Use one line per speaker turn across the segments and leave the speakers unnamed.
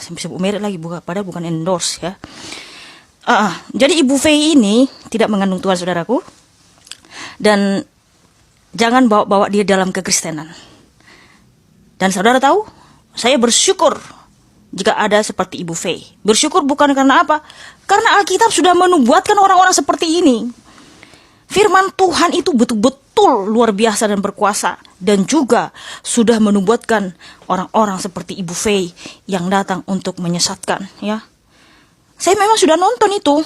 sebut merek lagi, padahal bukan endorse ya. Jadi Ibu Fei ini tidak mengandung Tuhan, saudaraku. Dan jangan bawa-bawa dia dalam kekristenan. Dan saudara tahu, saya bersyukur jika ada seperti Ibu Fei. Bersyukur bukan karena apa? Karena Alkitab sudah menubuatkan orang-orang seperti ini. Firman Tuhan itu betul-betul luar biasa dan berkuasa. Dan juga sudah menubuatkan orang-orang seperti Ibu Fei yang datang untuk menyesatkan. Ya, saya memang sudah nonton itu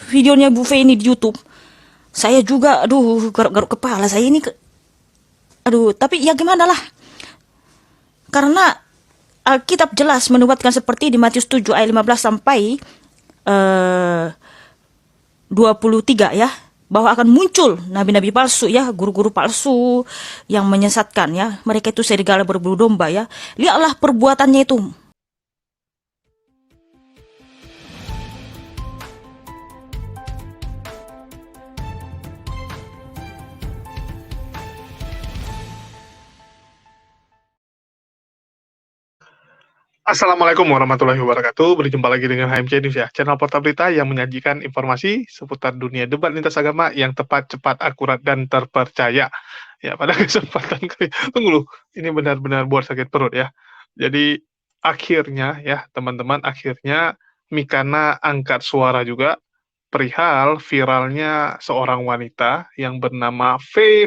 videonya Ibu Fei ini di YouTube. Saya juga, garuk-garuk kepala saya ini. Tapi ya gimana lah. Karena Alkitab jelas menubuatkan seperti di Matius 7 ayat 15 sampai 23 ya, bahwa akan muncul nabi-nabi palsu ya, guru-guru palsu yang menyesatkan ya. Mereka itu serigala berbulu domba ya. Lihatlah perbuatannya itu.
Assalamualaikum warahmatullahi wabarakatuh. Berjumpa lagi dengan HMC News ya, channel portal berita yang menyajikan informasi seputar dunia debat lintas agama yang tepat, cepat, akurat, dan terpercaya. Ya, pada kesempatan kali, tunggu dulu, ini benar-benar buat sakit perut ya. Jadi akhirnya ya teman-teman, akhirnya Mikana angkat suara juga perihal viralnya seorang wanita yang bernama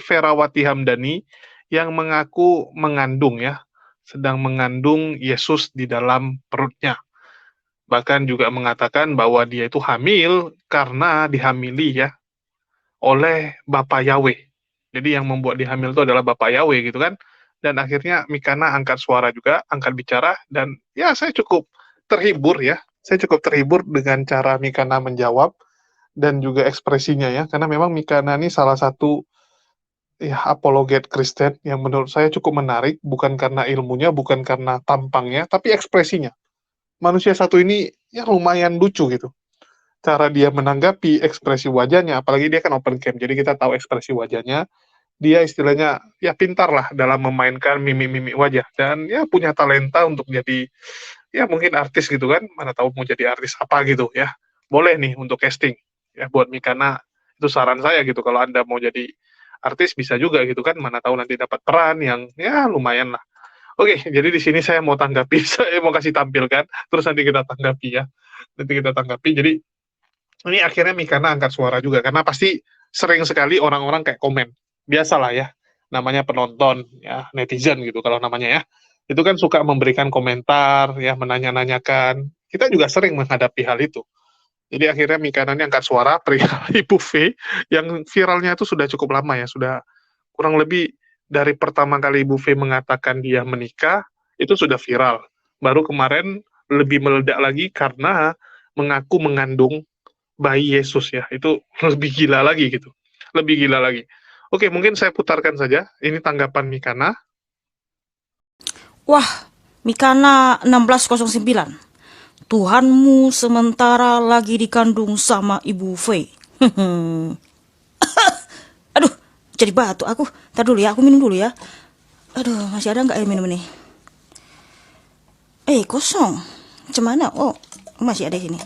Ferawati Hamdani yang mengaku mengandung ya, sedang mengandung Yesus di dalam perutnya. Bahkan juga mengatakan bahwa dia itu hamil karena dihamili ya oleh Bapak Yahweh. Jadi yang membuat dia hamil itu adalah Bapak Yahweh gitu kan. Dan akhirnya Mikana angkat suara juga, angkat bicara, dan ya saya cukup terhibur ya. Saya cukup terhibur dengan cara Mikana menjawab dan juga ekspresinya ya. Karena memang Mikana ini salah satu ya apologet Kristen yang menurut saya cukup menarik, bukan karena ilmunya, bukan karena tampangnya, tapi ekspresinya. Manusia satu ini ya lumayan lucu gitu. Cara dia menanggapi ekspresi wajahnya, apalagi dia kan open cam, jadi kita tahu ekspresi wajahnya. Dia istilahnya ya pintar lah dalam memainkan mimik-mimik wajah, dan ya punya talenta untuk jadi ya mungkin artis gitu kan, mana tahu mau jadi artis apa gitu ya. Boleh nih untuk casting ya buat Mikana, itu saran saya gitu, kalau Anda mau jadi artis bisa juga gitu kan, mana tahu nanti dapat peran yang ya lumayan lah. Oke, jadi di sini saya mau tanggapi, saya mau kasih tampilkan, terus nanti kita tanggapi ya. Nanti kita tanggapi. Jadi ini akhirnya Mikana angkat suara juga, karena pasti sering sekali orang-orang kayak komen. Biasalah ya, namanya penonton ya, netizen gitu kalau namanya ya. Itu kan suka memberikan komentar ya, menanya-nanyakan. Kita juga sering menghadapi hal itu. Jadi akhirnya Mikana ini angkat suara perihal Ibu V yang viralnya itu sudah cukup lama ya, sudah kurang lebih dari pertama kali Ibu V mengatakan dia menikah, itu sudah viral. Baru kemarin lebih meledak lagi karena mengaku mengandung bayi Yesus ya, itu lebih gila lagi gitu. Lebih gila lagi. Oke, mungkin saya putarkan saja, ini tanggapan Mikana.
Wah, Mikana 1609. Tuhanmu sementara lagi dikandung sama Ibu Fei. Aduh, jadi batuk aku. Ntar dulu ya, aku minum dulu ya. Aduh, masih ada nggak air minum ini? Kosong. Cemana? Oh, masih ada di sini.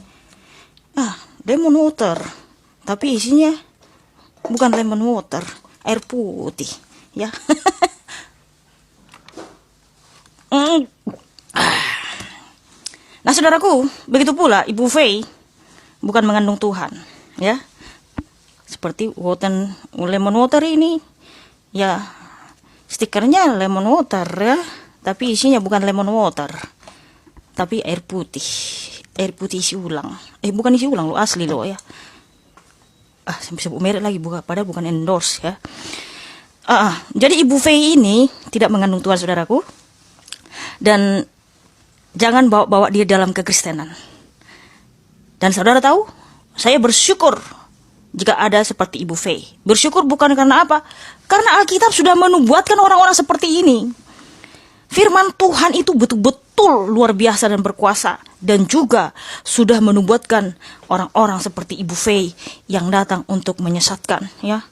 Lemon water. Tapi isinya bukan lemon water, air putih. Ya. Nah, saudaraku, begitu pula Ibu Fei bukan mengandung Tuhan, ya. Seperti lemon water ini, ya stikernya lemon water ya, tapi isinya bukan lemon water, tapi air putih isi ulang. Bukan isi ulang, lo asli lo ya. Sebut merek lagi, padahal bukan endorse ya. Jadi Ibu Fei ini tidak mengandung Tuhan, saudaraku. Dan jangan bawa-bawa dia dalam kekristenan. Dan saudara tahu, saya bersyukur jika ada seperti Ibu Fei. Bersyukur bukan karena apa? Karena Alkitab sudah menubuatkan orang-orang seperti ini. Firman Tuhan itu betul-betul luar biasa dan berkuasa. Dan juga sudah menubuatkan orang-orang seperti Ibu Fei yang datang untuk menyesatkan. Ya,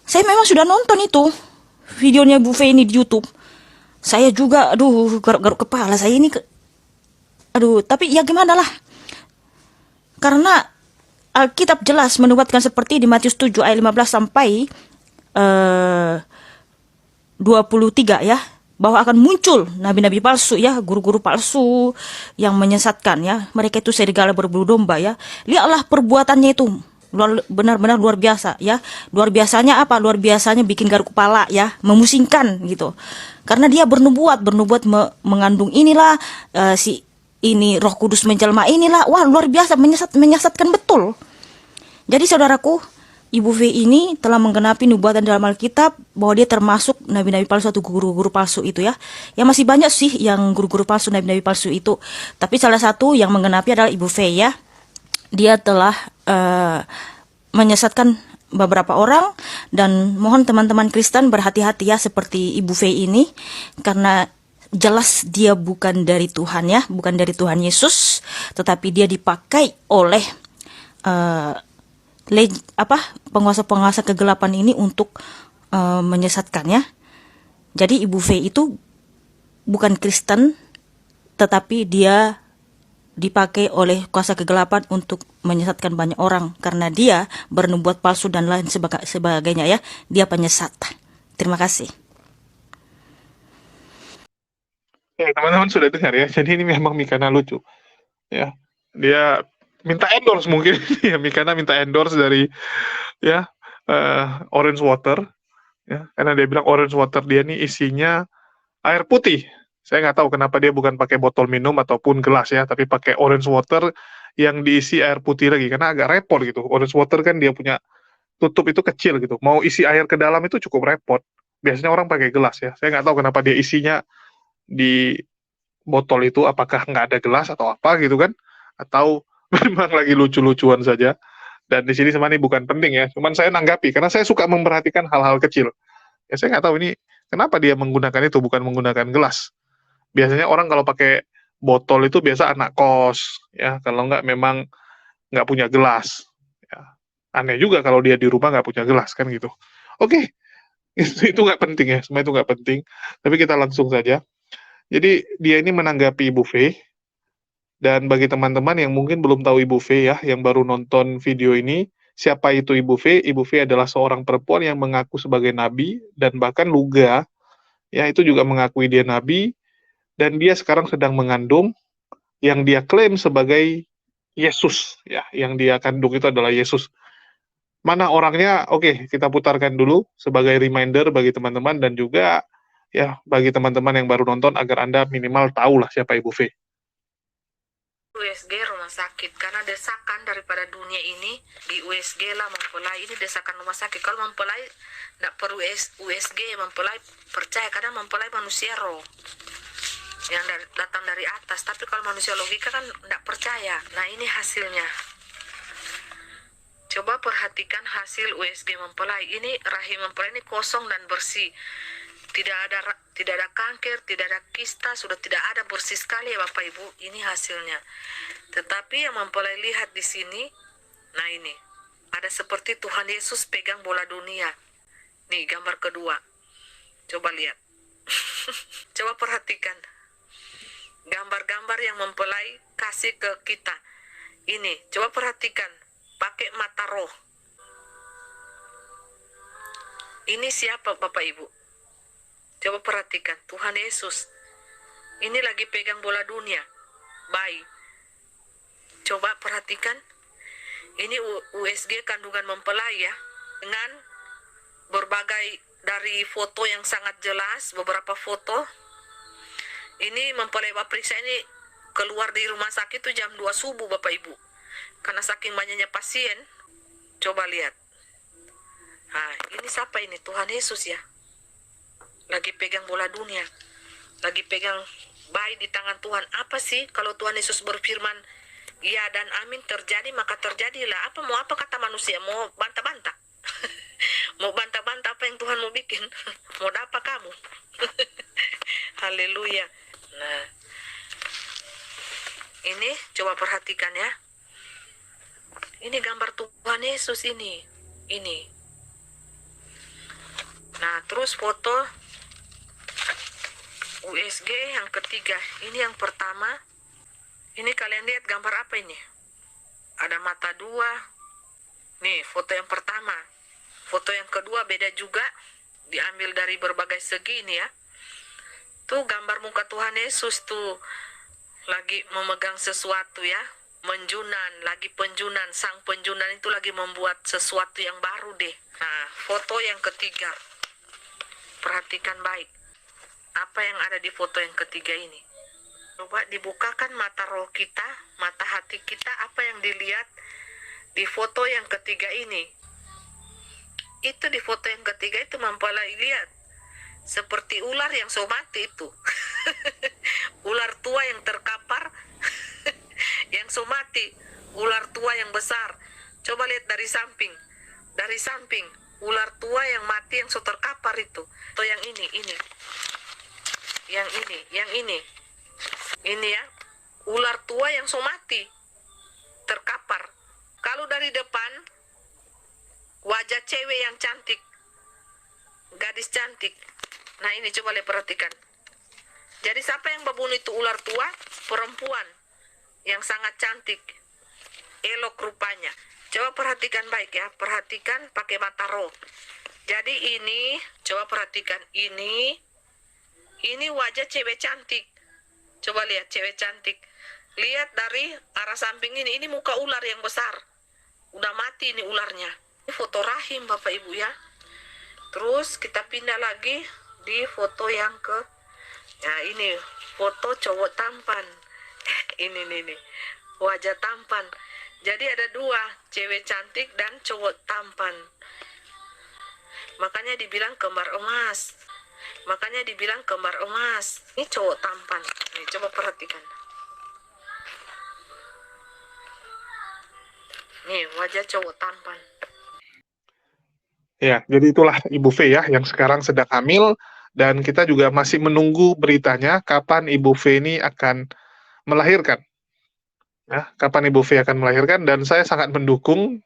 saya memang sudah nonton itu videonya Ibu Fei ini di YouTube. Saya juga, garuk-garuk kepala saya ini. Aduh, tapi ya gimana lah. Karena Alkitab jelas menubuatkan seperti di Matius 7 ayat 15 sampai 23 ya, bahwa akan muncul nabi-nabi palsu ya, guru-guru palsu yang menyesatkan ya. Mereka itu serigala berbulu domba ya. Lihatlah perbuatannya itu benar-benar luar biasa ya. Luar biasanya apa? Luar biasanya bikin garuk kepala ya, memusingkan gitu. Karena dia bernubuat mengandung inilah si ini Roh Kudus menjelma inilah. Wah, luar biasa, menyesatkan betul. Jadi saudaraku, Ibu V ini telah menggenapi nubuatan dalam Alkitab bahwa dia termasuk nabi-nabi palsu atau guru-guru palsu itu ya. Ya masih banyak sih yang guru-guru palsu, nabi-nabi palsu itu. Tapi salah satu yang menggenapi adalah Ibu V ya. Dia telah menyesatkan beberapa orang, dan mohon teman-teman Kristen berhati-hati ya seperti Ibu V ini, karena jelas dia bukan dari Tuhan ya, bukan dari Tuhan Yesus, tetapi dia dipakai oleh penguasa-penguasa kegelapan ini untuk menyesatkan ya. Jadi Ibu V itu bukan Kristen, tetapi dia dipakai oleh kuasa kegelapan untuk menyesatkan banyak orang karena dia bernubuat palsu dan lain sebagainya ya. Dia penyesat. Terima kasih.
Ya, teman-teman sudah dengar ya. Jadi ini memang Mikana lucu. Ya, dia minta endorse mungkin ya, Mikana minta endorse dari ya orange water ya, karena dia bilang orange water dia nih isinya air putih. Saya nggak tahu kenapa dia bukan pakai botol minum ataupun gelas ya, tapi pakai orange water yang diisi air putih lagi, karena agak repot gitu. Orange water kan dia punya tutup itu kecil gitu, mau isi air ke dalam itu cukup repot. Biasanya orang pakai gelas ya. Saya nggak tahu kenapa dia isinya di botol itu, apakah nggak ada gelas atau apa gitu kan, atau memang lagi lucu-lucuan saja. Dan di sini sebenarnya bukan penting ya, cuman saya nanggapi karena saya suka memperhatikan hal-hal kecil. Ya saya nggak tahu ini kenapa dia menggunakan itu, bukan menggunakan gelas. Biasanya orang kalau pakai botol itu biasa anak kos ya, kalau nggak memang nggak punya gelas. Ya. Aneh juga kalau dia di rumah nggak punya gelas kan gitu. Oke, itu nggak penting ya, semua itu nggak penting. Tapi kita langsung saja. Jadi dia ini menanggapi Ibu V, dan bagi teman-teman yang mungkin belum tahu Ibu V ya, yang baru nonton video ini, siapa itu Ibu V? Ibu V adalah seorang perempuan yang mengaku sebagai nabi, dan bahkan Luga, ya itu juga mengakui dia nabi, dan dia sekarang sedang mengandung yang dia klaim sebagai Yesus, ya, yang dia kandung itu adalah Yesus. Mana orangnya? Oke, kita putarkan dulu sebagai reminder bagi teman-teman, dan juga ya bagi teman-teman yang baru nonton agar Anda minimal tahu lah siapa Ibu V.
USG rumah sakit karena desakan daripada dunia ini di USG lah mempelai, ini desakan rumah sakit. Kalau mempelai tidak perlu USG, mempelai percaya karena mempelai manusia roh yang datang dari atas, tapi kalau manusia logika kan tidak percaya. Nah ini hasilnya, coba perhatikan hasil USG mempelai ini. Rahim mempelai ini kosong dan bersih, tidak ada kanker, tidak ada kista, sudah tidak ada, bersih sekali ya Bapak Ibu. Ini hasilnya. Tetapi yang mempelai lihat di sini, nah ini ada seperti Tuhan Yesus pegang bola dunia. Nih gambar kedua, coba lihat. Coba perhatikan gambar-gambar yang mempelai kasih ke kita. Ini coba perhatikan, pakai mata roh. Ini siapa Bapak Ibu? Coba perhatikan, Tuhan Yesus. Ini lagi pegang bola dunia, bayi. Coba perhatikan, ini USG kandungan mempelai ya, dengan berbagai dari foto yang sangat jelas, beberapa foto. Ini mempelai periksa ini keluar di rumah sakit itu jam 2 subuh Bapak Ibu. Karena saking banyaknya pasien, coba lihat. Nah, ini siapa ini? Tuhan Yesus ya. Lagi pegang bola dunia, lagi pegang bayi di tangan Tuhan. Apa sih kalau Tuhan Yesus berfirman ya dan amin, terjadi maka terjadilah. Apa kata manusia? Mau bantah-bantah? Mau bantah-bantah apa yang Tuhan mau bikin? Mau apa kamu? Haleluya. Nah, ini coba perhatikan ya. Ini gambar Tuhan Yesus ini. Nah, terus foto USG yang ketiga. Ini yang pertama. Kalian lihat gambar apa ini? Ada mata dua. Nih, foto yang pertama. Foto yang kedua beda juga. Diambil dari berbagai segi ini ya. Tuh gambar muka Tuhan Yesus tuh. Lagi memegang sesuatu ya. Menjunan, lagi penjunan. Sang penjunan itu lagi membuat sesuatu yang baru deh. Nah, foto yang ketiga. Perhatikan baik. Apa yang ada di foto yang ketiga ini? Coba dibukakan mata roh kita, mata hati kita, apa yang dilihat di foto yang ketiga ini. Itu di foto yang ketiga itu mempelai lihat. Seperti ular yang somati itu. Ular tua yang terkapar. Yang somati. Ular tua yang besar. Coba lihat dari samping. Dari samping. Ular tua yang mati yang so terkapar itu. Atau yang ini. Yang ini. Ini ya, ular tua yang so mati, terkapar. Kalau dari depan, wajah cewek yang cantik, gadis cantik. Nah ini coba lihat perhatikan. Jadi siapa yang membunuh itu ular tua? Perempuan yang sangat cantik, elok rupanya. Coba perhatikan baik ya, perhatikan pakai mata roh. Jadi ini, coba perhatikan ini wajah cewek cantik. Coba lihat cewek cantik. Lihat dari arah samping ini muka ular yang besar. Udah mati ini ularnya. Ini foto rahim Bapak Ibu ya. Terus kita pindah lagi di foto yang ke. Nah ini foto cowok tampan. ini. Wajah tampan. Jadi ada dua. Cewek cantik dan cowok tampan. Makanya dibilang kembar emas. Ini cowok tampan. Nih, coba perhatikan. Nih, wajah cowok tampan.
Ya, jadi itulah Ibu V ya yang sekarang sedang hamil dan kita juga masih menunggu beritanya kapan Ibu V ini akan melahirkan. Ya, kapan Ibu V akan melahirkan dan saya sangat mendukung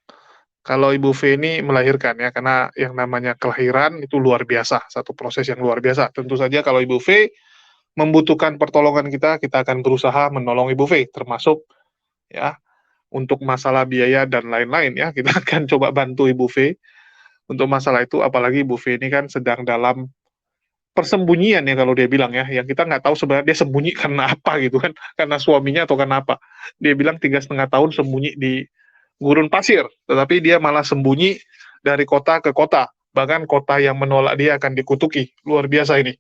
kalau Ibu V ini melahirkan ya, karena yang namanya kelahiran itu luar biasa, satu proses yang luar biasa. Tentu saja kalau Ibu V membutuhkan pertolongan kita akan berusaha menolong Ibu V, termasuk ya untuk masalah biaya dan lain-lain ya, kita akan coba bantu Ibu V untuk masalah itu, apalagi Ibu V ini kan sedang dalam persembunyian ya kalau dia bilang ya, yang kita nggak tahu sebenarnya dia sembunyi karena apa gitu kan, karena suaminya atau karena apa. Dia bilang 3,5 tahun sembunyi di gurun pasir, tetapi dia malah sembunyi dari kota ke kota, bahkan kota yang menolak dia akan dikutuki. Luar biasa ini.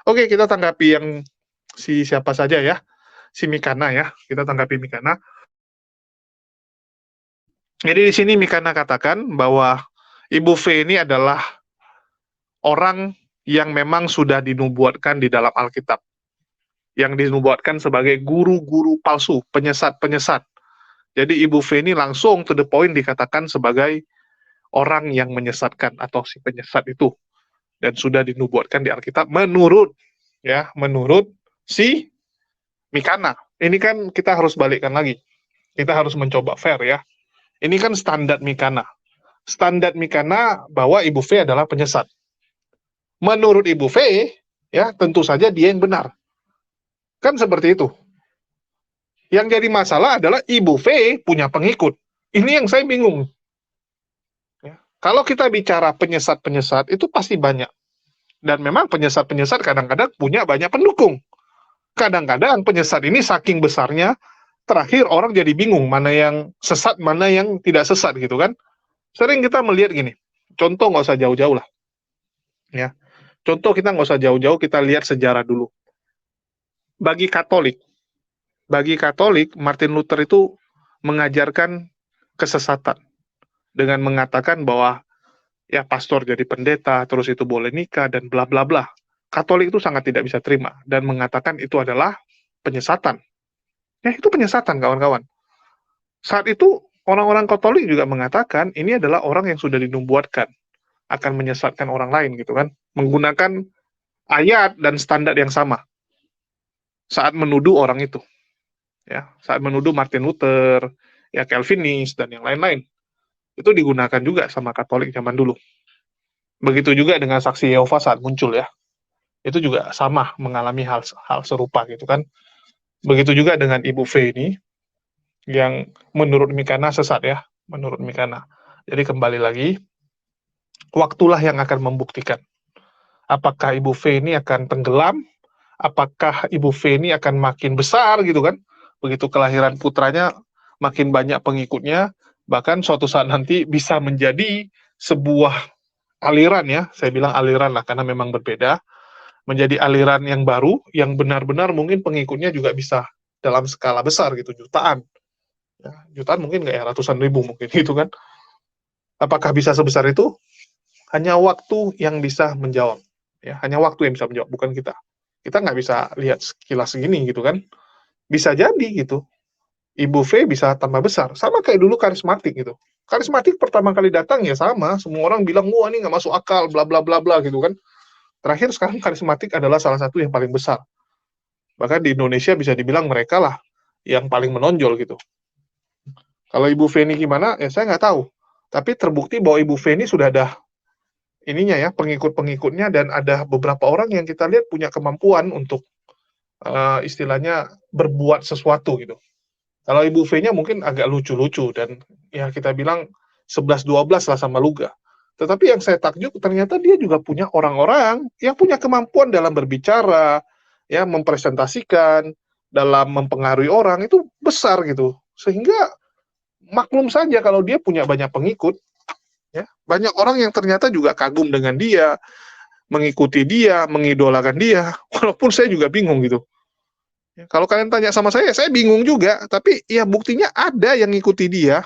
Oke, kita tanggapi yang siapa saja ya, si Mikana ya, kita tanggapi Mikana. Jadi di sini Mikana katakan bahwa Ibu V ini adalah orang yang memang sudah dinubuatkan di dalam Alkitab, yang dinubuatkan sebagai guru-guru palsu, penyesat-penyesat. Jadi Ibu V ini langsung to the point dikatakan sebagai orang yang menyesatkan atau si penyesat itu, dan sudah dinubuatkan di Alkitab menurut si Mikana. Ini kan kita harus balikkan lagi. Kita harus mencoba fair ya. Ini kan standar Mikana. Standar Mikana bahwa Ibu V adalah penyesat. Menurut Ibu V ya tentu saja dia yang benar. Kan seperti itu. Yang jadi masalah adalah Ibu V punya pengikut. Ini yang saya bingung. Ya. Kalau kita bicara penyesat-penyesat, itu pasti banyak. Dan memang penyesat-penyesat kadang-kadang punya banyak pendukung. Kadang-kadang penyesat ini saking besarnya, terakhir orang jadi bingung mana yang sesat, mana yang tidak sesat gitu kan. Sering kita melihat gini, contoh nggak usah jauh-jauh lah. Ya. Contoh kita nggak usah jauh-jauh, kita lihat sejarah dulu. Bagi Katolik, Martin Luther itu mengajarkan kesesatan dengan mengatakan bahwa ya pastor jadi pendeta, terus itu boleh nikah dan bla bla bla. Katolik itu sangat tidak bisa terima dan mengatakan itu adalah penyesatan. Ya itu penyesatan kawan-kawan. Saat itu orang-orang Katolik juga mengatakan ini adalah orang yang sudah dinubuatkan akan menyesatkan orang lain gitu kan, menggunakan ayat dan standar yang sama saat menuduh orang itu. Ya, saat menuduh Martin Luther, ya Calvinis dan yang lain-lain. Itu digunakan juga sama Katolik zaman dulu. Begitu juga dengan saksi Yehova saat muncul ya. Itu juga sama mengalami hal serupa gitu kan. Begitu juga dengan Ibu V ini. yang menurut Mikana sesat ya, menurut Mikana. Jadi kembali lagi, waktulah yang akan membuktikan apakah Ibu V ini akan tenggelam, apakah Ibu V ini akan makin besar gitu kan. Begitu kelahiran putranya makin banyak pengikutnya, bahkan suatu saat nanti bisa menjadi sebuah aliran ya, saya bilang aliran lah karena memang berbeda, menjadi aliran yang baru, yang benar-benar mungkin pengikutnya juga bisa dalam skala besar gitu, jutaan. Ya, jutaan mungkin nggak ya, ratusan ribu mungkin gitu kan. Apakah bisa sebesar itu? Hanya waktu yang bisa menjawab. Ya, hanya waktu yang bisa menjawab, bukan kita. Kita nggak bisa lihat sekilas segini gitu kan. Bisa jadi gitu. Ibu V bisa tambah besar. Sama kayak dulu karismatik gitu. Karismatik pertama kali datang ya sama. Semua orang bilang, wah ini nggak masuk akal, bla bla bla bla gitu kan. Terakhir sekarang karismatik adalah salah satu yang paling besar. Bahkan di Indonesia bisa dibilang mereka lah yang paling menonjol gitu. Kalau Ibu V ini gimana, ya saya nggak tahu. Tapi terbukti bahwa Ibu V ini sudah ada ininya ya, pengikut-pengikutnya, dan ada beberapa orang yang kita lihat punya kemampuan untuk istilahnya berbuat sesuatu gitu. Kalau Ibu V-nya mungkin agak lucu-lucu dan ya kita bilang 11-12 lah sama Luga. Tetapi yang saya takjub ternyata dia juga punya orang-orang yang punya kemampuan dalam berbicara, ya mempresentasikan, dalam mempengaruhi orang itu besar gitu. Sehingga maklum saja kalau dia punya banyak pengikut, ya. Banyak orang yang ternyata juga kagum dengan dia, mengikuti dia, mengidolakan dia. Walaupun saya juga bingung gitu. Ya, kalau kalian tanya sama saya bingung juga. Tapi ya buktinya ada yang ngikuti dia.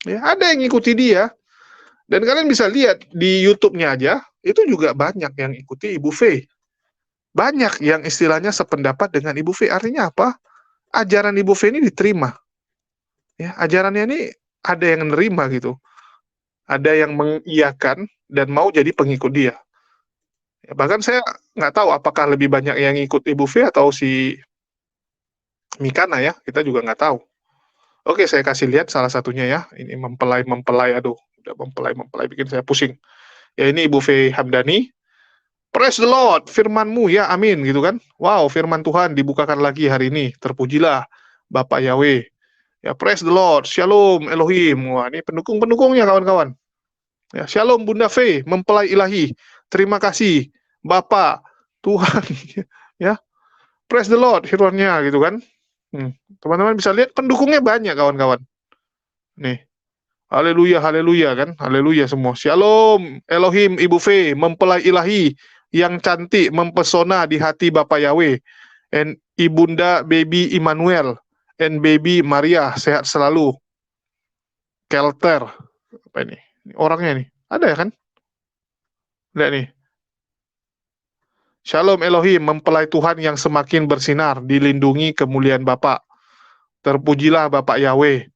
Ya, ada yang ngikuti dia. Dan kalian bisa lihat di YouTube-nya aja, itu juga banyak yang ikuti Ibu V. Banyak yang istilahnya sependapat dengan Ibu V. Artinya apa? Ajaran Ibu V ini diterima. Ya, ajarannya ini ada yang menerima gitu. Ada yang mengiyakan dan mau jadi pengikut dia. Ya, bahkan saya nggak tahu apakah lebih banyak yang ikut Ibu V atau si Mikana ya, kita juga nggak tahu. Oke, saya kasih lihat salah satunya ya. Ini mempelai, aduh, udah mempelai bikin saya pusing. Ya ini Ibu V Hamdani. Praise the Lord, firman-Mu ya, amin gitu kan. Wow, firman Tuhan dibukakan lagi hari ini. Terpujilah Bapak Yahweh. Ya, praise the Lord, Shalom Elohim. Wah, ini pendukung-pendukungnya kawan-kawan. Ya, Shalom Bunda V, mempelai ilahi. Terima kasih Bapak Tuhan. Ya, praise the Lord, firman-Nya gitu kan. Teman-teman bisa lihat pendukungnya banyak kawan-kawan. Nih. Haleluya, haleluya kan. Haleluya semua. Shalom Elohim Ibu V, mempelai ilahi yang cantik mempesona di hati Bapak Yahweh. And Ibunda Baby Immanuel and Baby Maria sehat selalu. Kelter. Apa ini? Orangnya nih. Ada ya kan? Lihat nih. Shalom Elohim, mempelai Tuhan yang semakin bersinar, dilindungi kemuliaan Bapak. Terpujilah Bapak Yahweh.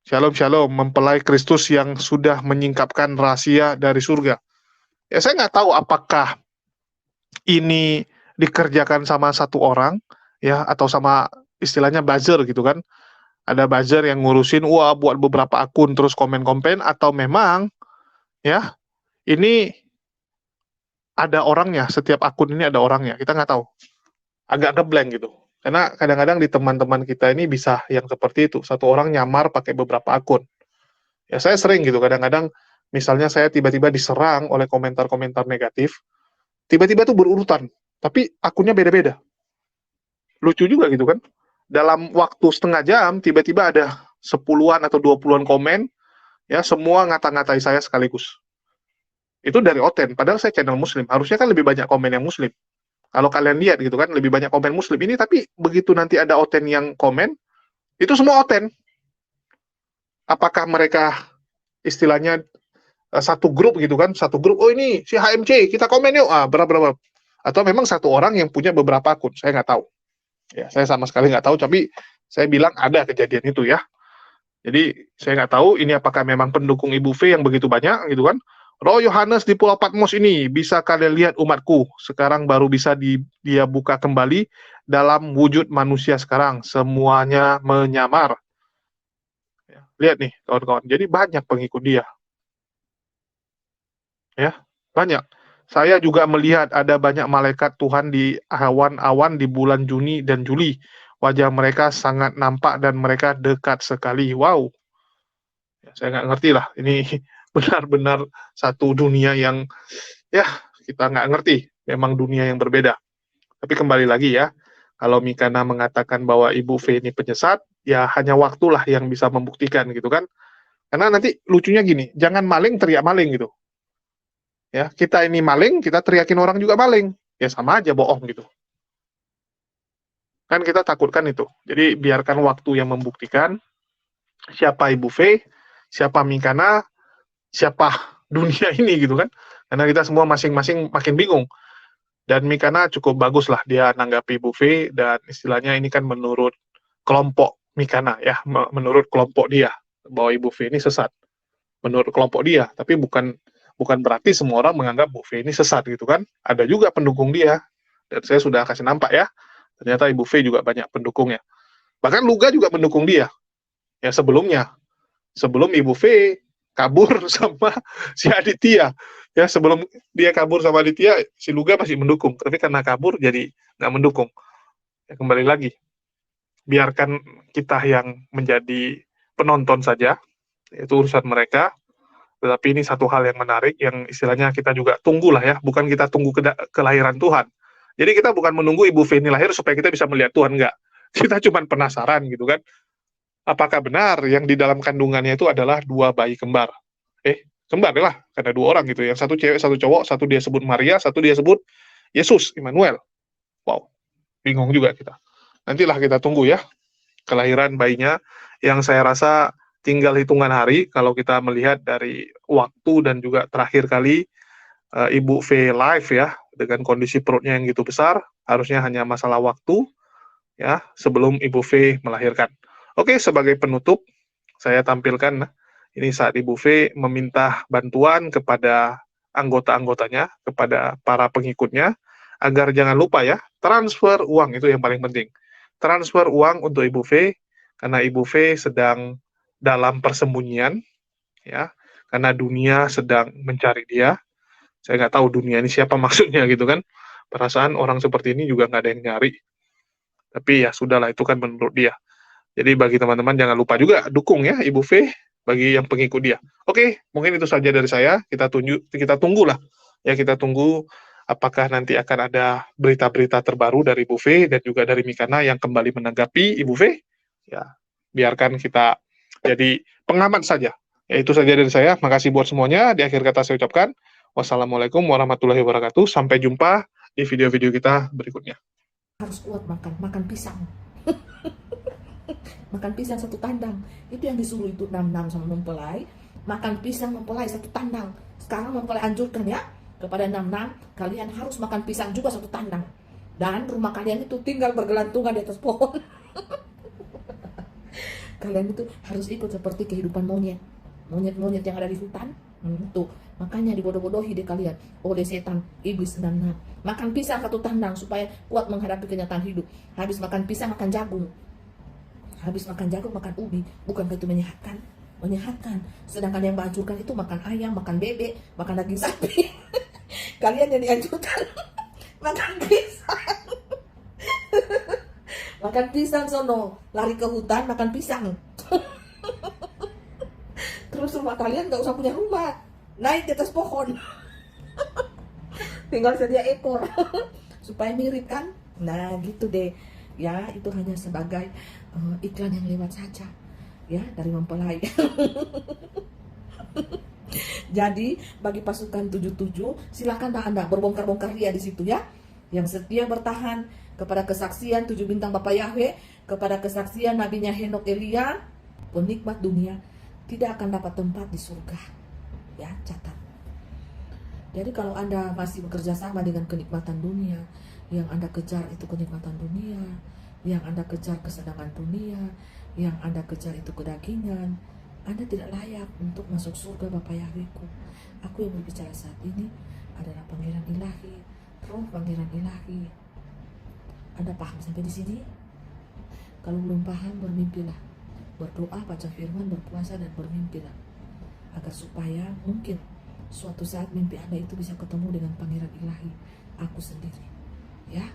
Shalom, shalom, mempelai Kristus yang sudah menyingkapkan rahasia dari surga. Ya, saya nggak tahu apakah ini dikerjakan sama satu orang, ya, atau sama istilahnya buzzer gitu kan. Ada buzzer yang ngurusin, wah, buat beberapa akun terus komen-komen, atau memang, ya, ini ada orangnya, setiap akun ini ada orangnya, kita nggak tahu. Agak ngeblank gitu. Karena kadang-kadang di teman-teman kita ini bisa yang seperti itu, satu orang nyamar pakai beberapa akun. Ya saya sering gitu, kadang-kadang misalnya saya tiba-tiba diserang oleh komentar-komentar negatif, tiba-tiba tuh berurutan, tapi akunnya beda-beda. Lucu juga gitu kan. Dalam waktu setengah jam, tiba-tiba ada 10-an atau 20-an komen, ya semua ngata-ngatai saya sekaligus. Itu dari Oten, padahal saya channel muslim, harusnya kan lebih banyak komen yang muslim. Kalau kalian lihat gitu kan, lebih banyak komen muslim ini, tapi begitu nanti ada Oten yang komen, itu semua Oten. Apakah mereka istilahnya satu grup gitu kan, satu grup, oh ini si HMC, kita komen yuk, berapa. Atau memang satu orang yang punya beberapa akun, saya nggak tahu. Ya, saya sama sekali nggak tahu, tapi saya bilang ada kejadian itu ya. Jadi saya nggak tahu ini apakah memang pendukung Ibu V yang begitu banyak gitu kan. Roh Yohanes di Pulau Patmos ini bisa kalian lihat umatku, sekarang baru bisa dia buka kembali dalam wujud manusia sekarang, semuanya menyamar. Ya, lihat nih kawan-kawan, jadi banyak pengikut dia. Ya, banyak. Saya juga melihat ada banyak malaikat Tuhan di awan-awan di bulan Juni dan Juli. wajah mereka sangat nampak dan mereka dekat sekali. Wow, ya, saya nggak ngerti lah. Ini benar-benar satu dunia yang ya kita nggak ngerti. Memang dunia yang berbeda. Tapi kembali lagi ya, kalau Mikana mengatakan bahwa Ibu V ini penyesat, ya hanya waktulah yang bisa membuktikan gitu kan. Karena nanti lucunya gini, jangan maling teriak maling gitu. Ya, kita ini maling, kita teriakin orang juga maling. Ya sama aja bohong gitu. Kan kita takutkan itu. Jadi biarkan waktu yang membuktikan siapa Ibu V, siapa Mikana, siapa dunia ini gitu kan. Karena kita semua masing-masing makin bingung. Dan Mikana cukup bagus lah dia nanggapi Ibu V, dan istilahnya ini kan menurut kelompok Mikana ya, menurut kelompok dia bahwa Ibu V ini sesat. Menurut kelompok dia, tapi bukan berarti semua orang menganggap Bu V ini sesat gitu kan. Ada juga pendukung dia. Dan saya sudah kasih nampak ya, ternyata Ibu V juga banyak pendukungnya. Bahkan Luga juga mendukung dia. Ya sebelumnya, sebelum Ibu V kabur sama si Aditya. Ya sebelum dia kabur sama Aditya, si Luga masih mendukung. Tapi karena kabur jadi nggak mendukung. Ya, kembali lagi, biarkan kita yang menjadi penonton saja. Itu urusan mereka. Tetapi ini satu hal yang menarik, yang istilahnya kita juga tunggulah ya. Bukan kita tunggu kelahiran Tuhan. Jadi kita bukan menunggu Ibu V ini lahir supaya kita bisa melihat Tuhan, enggak. Kita cuma penasaran gitu kan. Apakah benar yang di dalam kandungannya itu adalah dua bayi kembar? Kembar lah, karena dua orang gitu. Yang satu cewek, satu cowok, satu dia sebut Maria, satu dia sebut Yesus, Immanuel. Wow, bingung juga kita. Nantilah kita tunggu ya, kelahiran bayinya, yang saya rasa tinggal hitungan hari kalau kita melihat dari waktu dan juga terakhir kali Ibu V live ya, dengan kondisi perutnya yang gitu besar, harusnya hanya masalah waktu ya sebelum Ibu V melahirkan. Oke, sebagai penutup saya tampilkan ini saat Ibu V meminta bantuan kepada anggota-anggotanya, kepada para pengikutnya, agar jangan lupa ya, transfer uang itu yang paling penting. Transfer uang untuk Ibu V, karena Ibu V sedang dalam persembunyian, ya, karena dunia sedang mencari dia. Saya nggak tahu dunia ini siapa maksudnya gitu kan. Perasaan orang seperti ini juga nggak ada yang nyari. Tapi ya sudahlah, itu kan menurut dia. Jadi bagi teman-teman jangan lupa juga dukung ya Ibu V bagi yang pengikut dia. Oke, mungkin itu saja dari saya. Kita tunggulah ya, kita tunggu apakah nanti akan ada berita-berita terbaru dari Ibu V dan juga dari Mikana yang kembali menanggapi Ibu V. Ya, biarkan kita jadi pengamat saja. Ya, itu saja dari saya. Makasih buat semuanya. Di akhir kata saya ucapkan wassalamualaikum warahmatullahi wabarakatuh. Sampai jumpa di video-video kita berikutnya.
Harus kuat makan pisang. Makan pisang satu tandang. Itu yang disuruh itu Nam-Nam sama mempelai. Makan pisang mempelai satu tandang. Sekarang mempelai anjurkan ya kepada Nam-Nam, kalian harus makan pisang juga satu tandang. Dan rumah kalian itu tinggal bergelantungan di atas pohon. Kalian itu harus ikut seperti kehidupan monyet. Monyet-monyet yang ada di hutan. Tuh, makanya dibodoh-bodohi deh kalian oleh setan, iblis, Nam-Nam. Makan pisang satu tandang supaya kuat menghadapi kenyataan hidup. Habis makan pisang makan jagung. Habis makan jagung makan ubi. Bukan itu menyehatkan? Menyehatkan. Sedangkan yang dianjurkan itu makan ayam, makan bebek, makan daging sapi. Kalian yang dianjurkan makan pisang. Makan pisang sono, lari ke hutan makan pisang. Terus rumah kalian gak usah punya rumah, naik di atas pohon. Tinggal sedia ekor. Supaya mirip kan. Nah gitu deh ya, itu hanya sebagai iklan yang lewat saja ya dari mempelai. Jadi bagi pasukan 77 silakan Anda berbongkar-bongkar ria di situ ya, yang setia bertahan kepada kesaksian 7 bintang Bapak Yahweh, kepada kesaksian nabinya Henok Elia, penikmat dunia tidak akan dapat tempat di surga ya, catat. Jadi kalau Anda masih bekerja sama dengan kenikmatan dunia, yang Anda kejar itu kenikmatan dunia, yang Anda kejar kesenangan dunia, yang Anda kejar itu kedagingan, Anda tidak layak untuk masuk surga Bapak Yahwehku. Aku yang berbicara saat ini adalah Pangeran Ilahi, Roh Pangeran Ilahi. Anda paham sampai di sini? Kalau belum paham, bermimpilah, berdoa, baca firman, berpuasa, dan bermimpilah, agar supaya mungkin suatu saat mimpi Anda itu bisa ketemu dengan Pangeran Ilahi, aku sendiri. Ya,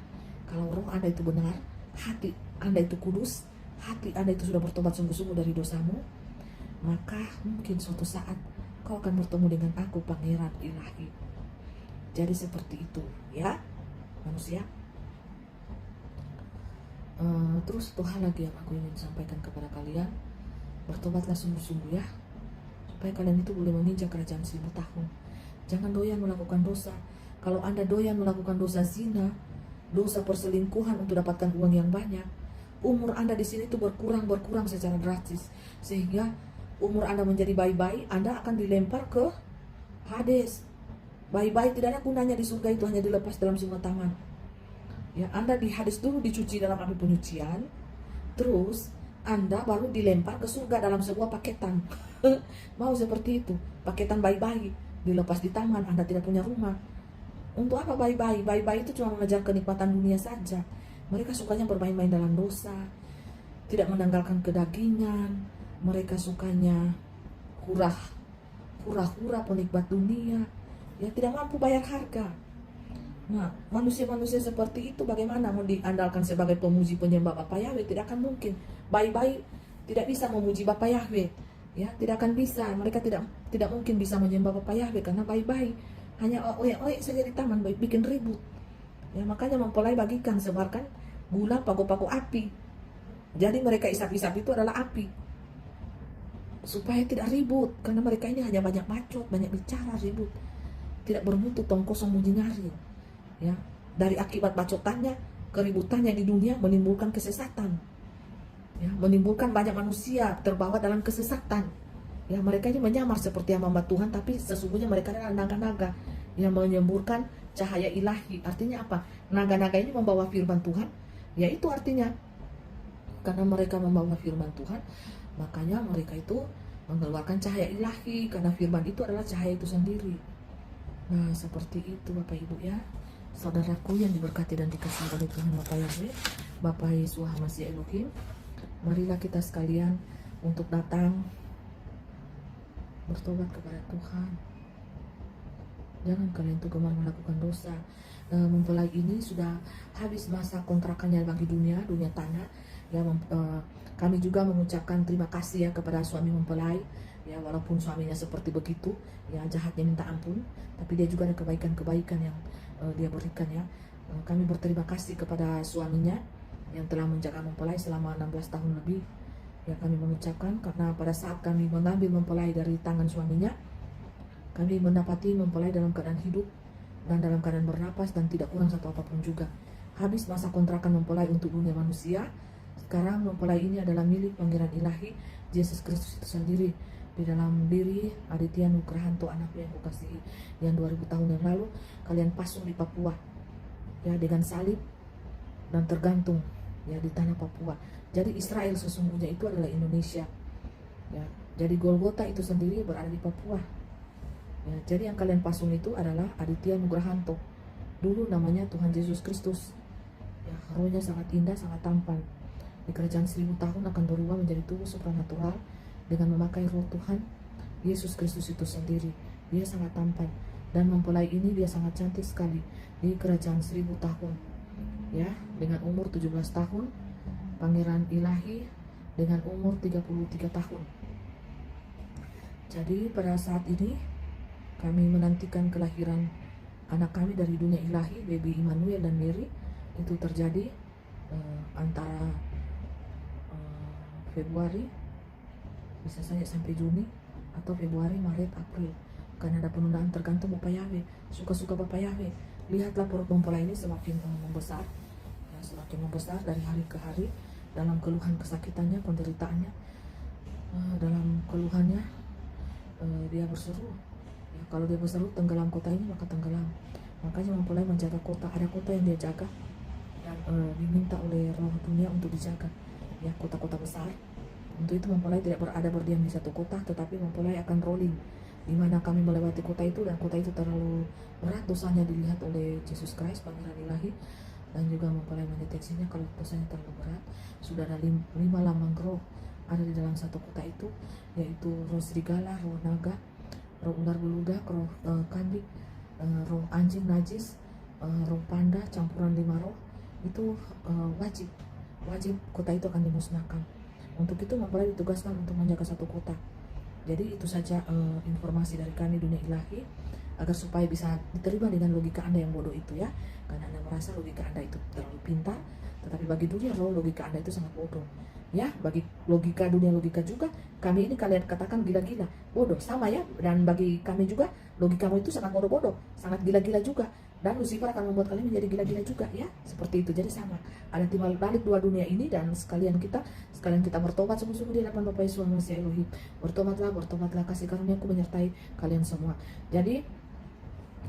kalau roh Anda itu benar, hati Anda itu kudus, hati Anda itu sudah bertobat sungguh-sungguh dari dosamu, maka mungkin suatu saat kau akan bertemu dengan aku, Pangeran Ilahi. Jadi seperti itu ya manusia. Terus satu hal lagi yang aku ingin sampaikan kepada kalian, bertobatlah sungguh-sungguh ya, supaya kalian itu boleh menginjak kerajaan 1000 tahun. Jangan doyan melakukan dosa. Kalau Anda doyan melakukan dosa zina, dosa perselingkuhan untuk dapatkan uang yang banyak, umur Anda di sini itu berkurang secara drastis, sehingga umur Anda menjadi bayi-bayi, Anda akan dilempar ke Hades. Bayi-bayi tidak ada gunanya di surga, itu hanya dilepas dalam singa taman. Ya, Anda di Hades dulu dicuci dalam api penyucian, terus Anda baru dilempar ke surga dalam sebuah paketan. Mau seperti itu, paketan bayi-bayi, dilepas di taman, Anda tidak punya rumah. Untuk apa bayi-bayi? Bayi-bayi itu cuma mengejar kenikmatan dunia saja. Mereka sukanya bermain-main dalam dosa, tidak menanggalkan kedagingan. Mereka sukanya hura-hura penikmat dunia, yang tidak mampu bayar harga. Nah, manusia-manusia seperti itu bagaimana mau diandalkan sebagai pemuji penyembah Bapa Yahweh? Tidak akan mungkin. Bayi-bayi tidak bisa memuji Bapa Yahweh, ya, tidak akan bisa. Mereka tidak mungkin bisa menyembah Bapa Yahweh karena bayi-bayi hanya oek-oek saja di taman, bikin ribut. Ya, makanya mempelai bagikan, sebarkan gula, paku-paku api. Jadi mereka isap-isap itu adalah api, supaya tidak ribut, karena mereka ini hanya banyak bacot, banyak bicara, ribut, tidak bermutu, tong kosong bunyi nyari. Ya, dari akibat bacotannya, keributannya di dunia menimbulkan kesesatan. Ya, menimbulkan banyak manusia terbawa dalam kesesatan. Ya, mereka ini menyamar seperti hamba Tuhan, tapi sesungguhnya mereka adalah naga-naga yang menyemburkan cahaya ilahi. Artinya apa? Naga-naga ini membawa firman Tuhan. Ya, itu artinya, karena mereka membawa firman Tuhan, makanya mereka itu mengeluarkan cahaya ilahi, karena firman itu adalah cahaya itu sendiri. Nah, seperti itu Bapak Ibu ya, saudaraku yang diberkati dan dikasihi oleh Tuhan Bapa Yahweh, Bapa Yesus Masih Elohim. Marilah kita sekalian untuk datang bertobat kepada Tuhan. Jangan kalian tuh gemar melakukan dosa. Mempelai ini sudah habis masa kontrakannya bagi dunia tanah. Ya, kami juga mengucapkan terima kasih ya kepada suami mempelai. Ya, walaupun suaminya seperti begitu, ya, jahatnya minta ampun, tapi dia juga ada kebaikan-kebaikan yang dia berikan ya. Kami berterima kasih kepada suaminya yang telah menjaga mempelai selama 16 tahun lebih. Ya, kami mengucapkan, karena pada saat kami mengambil mempelai dari tangan suaminya, kami mendapati mempelai dalam keadaan hidup dan dalam keadaan bernapas dan tidak kurang satu apapun juga. Habis masa kontrakan mempelai untuk dunia manusia, sekarang mempelai ini adalah milik Pangeran Ilahi, Yesus Kristus itu sendiri. Di dalam diri Aditya Nugrahanto, anakku yang kukasihi, yang 2000 tahun yang lalu kalian pasung di Papua, ya, dengan salib dan tergantung ya di tanah Papua. Jadi Israel sesungguhnya itu adalah Indonesia. Ya, jadi Golgota itu sendiri berada di Papua. Ya, jadi yang kalian pasung itu adalah Aditya Nugrahanto. Dulu namanya Tuhan Yesus Kristus. Ya, rohnya sangat indah, sangat tampan. Di kerajaan 1000 tahun akan berubah menjadi tubuh supranatural dengan memakai roh Tuhan Yesus Kristus itu sendiri. Dia sangat tampan, dan mempelai ini dia sangat cantik sekali di kerajaan 1000 tahun. Ya, dengan umur 17 tahun, Pangeran Ilahi dengan umur 33 tahun. Jadi pada saat ini kami menantikan kelahiran anak kami dari dunia ilahi, baby Immanuel dan Mary. Itu terjadi antara Februari, bisa saja sampai Juni, atau Februari, Maret, April. Karena ada penundaan, tergantung Bapak Yahweh, suka-suka Bapak Yahweh. Lihatlah perut mempelai ini semakin membesar, ya, semakin membesar dari hari ke hari, dalam keluhan kesakitannya, penderitaannya, dalam keluhannya dia berseru. Ya, kalau dia berseru tenggelam kota ini, maka tenggelam. Makanya mempelai menjaga kota. Ada kota yang dia jaga dan diminta oleh roh dunia untuk dijaga, ya, kota-kota besar. Untuk itu mempelai tidak berdiam di satu kota, tetapi mempelai akan rolling di mana kami melewati kota itu, dan kota itu terlalu berat dosanya dilihat oleh Yesus Kristus Pangeran Ilahi, dan juga mempelai mendeteksinya kalau dosanya terlalu berat. Sudah ada 5 lambang roh ada di dalam satu kota itu, yaitu roh serigala, roh naga, roh ular beludak, roh kambing, roh anjing najis, roh panda, campuran 5 roh. Itu wajib wajib kota itu akan dimusnahkan. Untuk itu mempelai ditugaskan untuk menjaga satu kota. Jadi itu saja informasi dari kami dunia ilahi, agar supaya bisa diterima dengan logika Anda yang bodoh itu ya. Karena Anda merasa logika Anda itu terlalu pintar, tetapi bagi dunia roh logika Anda itu sangat bodoh. Ya, bagi logika dunia logika juga, kami ini kalian katakan gila-gila, bodoh, sama ya. Dan bagi kami juga, logikamu itu sangat bodoh-bodoh, sangat gila-gila juga. Dan Lucifer akan membuat kalian menjadi gila-gila juga ya, seperti itu. Jadi sama, ada timbal balik dua dunia ini, dan sekalian kita bertobat sungguh-sungguh di hadapan Bapa Yesus Masih Elohim. Bertobatlah, kasih karuniaku menyertai kalian semua. Jadi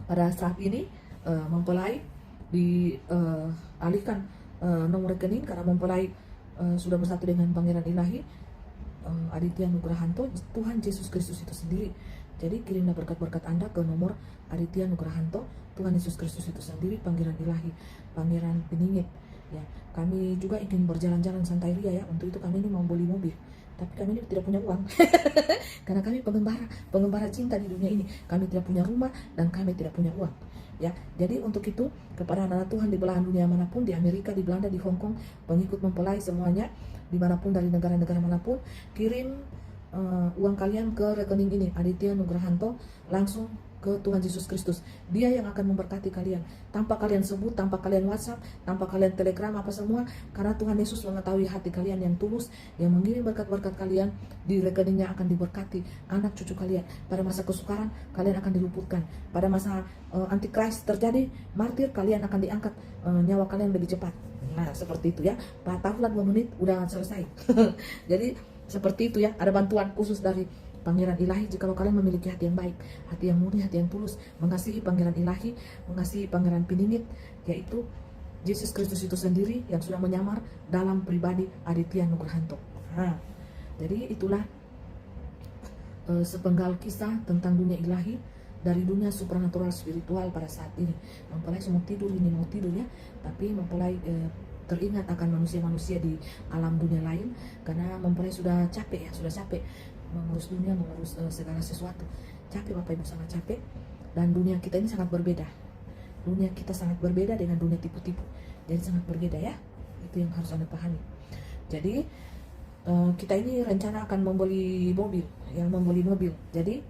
pada saat ini mempelai dialihkan nomor rekening, karena mempelai sudah bersatu dengan Pangeran Ilahi Aditya Nugrahanto, Tuhan Yesus Kristus itu sendiri. Jadi kirimlah berkat-berkat Anda ke nomor Aditya Nugrahanto, Tuhan Yesus Kristus itu sendiri, Pangeran Ilahi, Pangeran Peningit. Ya, kami juga ingin berjalan-jalan santai ria ya. Untuk itu kami ini mau beli mobil, tapi kami ini tidak punya uang. Karena kami pengembara cinta di dunia ini. Kami tidak punya rumah dan kami tidak punya uang. Ya, jadi untuk itu kepada anak Tuhan di belahan dunia manapun, di Amerika, di Belanda, di Hong Kong, pengikut mempelai semuanya, dimanapun dari negara-negara manapun, kirim uang kalian ke rekening ini Aditya Nugrahanto langsung ke Tuhan Yesus Kristus. Dia yang akan memberkati kalian tanpa kalian sebut, tanpa kalian WhatsApp, tanpa kalian telegram apa semua, karena Tuhan Yesus mengetahui hati kalian yang tulus, yang mengirim berkat-berkat kalian. Di rekeningnya akan diberkati anak cucu kalian. Pada masa kesukaran kalian akan diluputkan. Pada masa antikris terjadi martir, kalian akan diangkat, nyawa kalian lebih cepat. Nah seperti itu ya. 4 tahun 2 menit udah selesai. Jadi seperti itu ya. Ada bantuan khusus dari Pangeran Ilahi jikalau kalian memiliki hati yang baik, hati yang murni, hati yang tulus, mengasihi Pangeran Ilahi, mengasihi Pangeran Peningit, yaitu Yesus Kristus itu sendiri yang sudah menyamar dalam pribadi Aditya Nugrahanto. Nah, jadi itulah sepenggal kisah tentang dunia ilahi dari dunia supranatural spiritual pada saat ini. Mempelai semua tidur ini, mau tidur ya, tapi mempelai teringat akan manusia-manusia di alam dunia lain, karena mempelai sudah capek ya, sudah capek mengurus dunia, mengurus segala sesuatu. Capek Bapak Ibu, sangat capek. Dan dunia kita ini sangat berbeda. Dunia kita sangat berbeda dengan dunia tipu-tipu. Jadi sangat berbeda ya. Itu yang harus Anda pahami. Jadi kita ini rencana akan membeli mobil. Jadi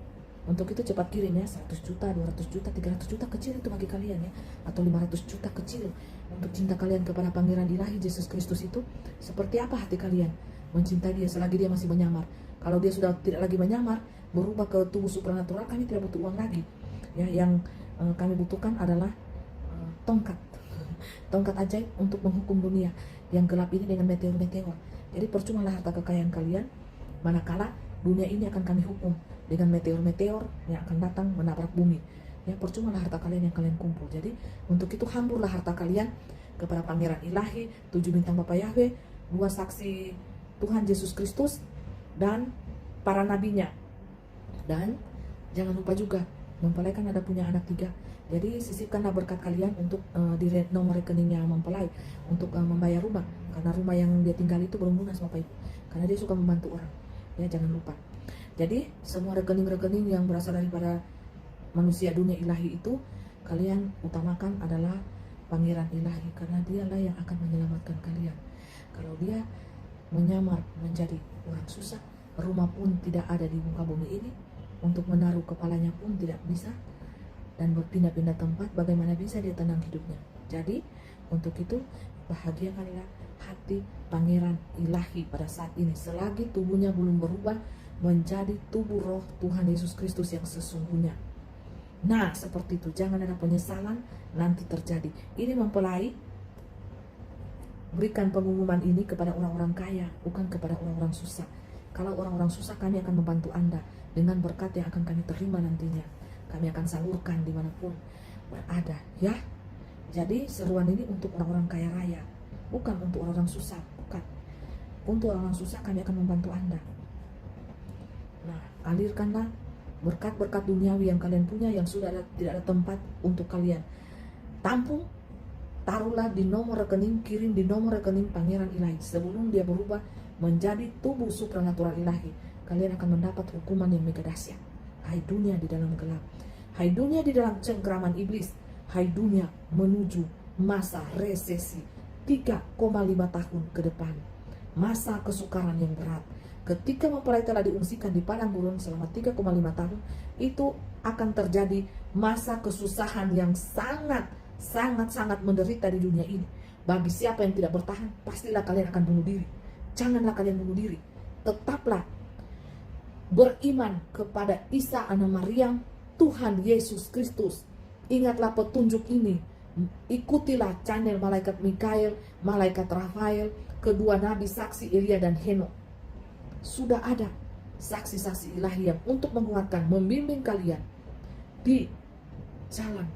untuk itu cepat kirim ya, 100 juta, 200 juta, 300 juta kecil itu bagi kalian ya. Atau 500 juta kecil untuk cinta kalian kepada Pangeran Ilahi Yesus Kristus itu. Seperti apa hati kalian mencintai dia selagi dia masih menyamar. Kalau dia sudah tidak lagi menyamar, berubah ke tubuh supranatural, kami tidak butuh uang lagi. Ya, yang kami butuhkan adalah tongkat ajaib untuk menghukum dunia yang gelap ini dengan meteor-meteor. Jadi percumalah harta kekayaan kalian, manakala dunia ini akan kami hukum dengan meteor-meteor yang akan datang menabrak bumi. Ya, percumalah harta kalian yang kalian kumpul. Jadi untuk itu hamburlah harta kalian kepada Pangeran Ilahi, 7 bintang Bapa Yahweh, 2 saksi Tuhan Yesus Kristus, dan para nabinya. Dan jangan lupa juga mempelai kan ada punya anak 3. Jadi sisipkanlah berkat kalian untuk di nomor rekeningnya mempelai untuk membayar rumah, karena rumah yang dia tinggal itu belum lunas Bapak Ibu, karena dia suka membantu orang ya, jangan lupa. Jadi semua rekening-rekening yang berasal daripada manusia dunia ilahi itu kalian utamakan adalah Pangeran Ilahi, karena dialah yang akan menyelamatkan kalian. Kalau dia menyamar menjadi orang susah, rumah pun tidak ada di muka bumi ini, untuk menaruh kepalanya pun tidak bisa, dan berpindah-pindah tempat, bagaimana bisa dia tenang hidupnya. Jadi untuk itu bahagiakanlah hati Pangeran Ilahi pada saat ini, selagi tubuhnya belum berubah menjadi tubuh roh Tuhan Yesus Kristus yang sesungguhnya. Nah seperti itu, jangan ada penyesalan nanti terjadi. Ini mempelai berikan pengumuman ini kepada orang-orang kaya, bukan kepada orang-orang susah. Kalau orang-orang susah, kami akan membantu Anda dengan berkat yang akan kami terima nantinya. Kami akan salurkan dimanapun berada, ya. Jadi seruan ini untuk orang-orang kaya raya, bukan untuk orang-orang susah, bukan. Untuk orang-orang susah kami akan membantu Anda. Nah, alirkanlah berkat-berkat duniawi yang kalian punya, yang sudah tidak ada tempat untuk kalian tampung. Taruhlah di nomor rekening, kirim di nomor rekening Pangeran Ilahi. Sebelum dia berubah menjadi tubuh supranatural ilahi, kalian akan mendapat hukuman yang mega dahsyat. Hai dunia di dalam gelap, hai dunia di dalam cengkraman iblis, hai dunia menuju masa resesi, 3,5 tahun ke depan. Masa kesukaran yang berat. Ketika mempelai telah diungsikan di padang gurun selama 3,5 tahun, itu akan terjadi masa kesusahan yang sangat menderita di dunia ini. Bagi siapa yang tidak bertahan, pastilah kalian akan bunuh diri. Janganlah kalian bunuh diri. Tetaplah beriman kepada Isa anak Maryam, Tuhan Yesus Kristus. Ingatlah petunjuk ini. Ikutilah channel malaikat Mikael, malaikat Rafael, kedua nabi saksi Elia dan Henok. Sudah ada saksi-saksi ilahi yang untuk menguatkan, membimbing kalian di jalan